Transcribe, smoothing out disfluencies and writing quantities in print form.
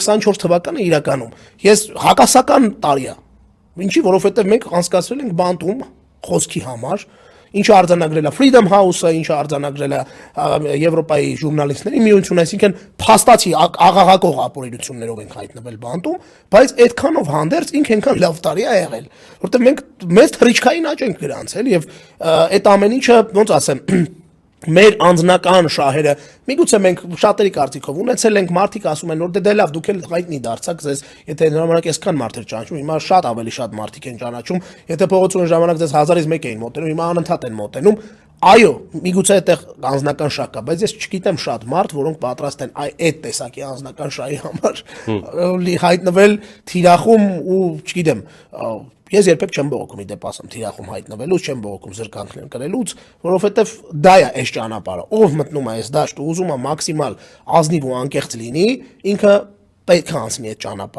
2024 թվականը իրականում ես հակասական տարի է։ Ինչի, որովհետև մենք անցկացրել ենք բանտում խոսքի համար, ինչը արձանագրել է Freedom House-ը, ինչը արձանագրել է Եվրոպայի ժուրնալիստների միությունը, այսինքն փաստացի աղաղակող ապօրինություններով ենք հայտնվել բանտում, բայց այդքանով հանդերձ ինքը այնքան լավ տարի է եղել, որովհետև մենք մեծ թռիչքային աճ ենք գրանցել եւ այդ ամեն ինչը ոնց ասեմ մեր անձնական շահերը միգուցե մենք շատերի կարծիքով ունեցել ենք մարդիկ ասում են որ դե լավ դուք էլ հայտնի դարձաք ձեզ եթե ժամանակ այսքան մարդ էր ճանաչում հիմա շատ ավելի շատ մարդիկ են ճանաչում եթե փողոցում ժամանակ ձեզ 1001 էին մոտենում հիմա անընդհատ են մոտենում այո միգուցե այդտեղ անձնական շահ կա բայց ես չգիտեմ շատ մարդ որոնք պատրաստ են այդ տեսակի անձնական շահի համար հայտնվել թիրախում ու չգիտեմ Ես երբեք չեմ բողոքում իդեպ ասեմ թիրախում հայտնվելուց, չեմ բողոքում զրկանքներ կրելուց, որովհետև դա է այս ճանապարհը։ Ով մտնում է այս դաշտ ու ուզում է մաքսիմալ ազնիվ ու անկեղծ լինի, ինքը պետք է անցնի այդ ճանապարհը։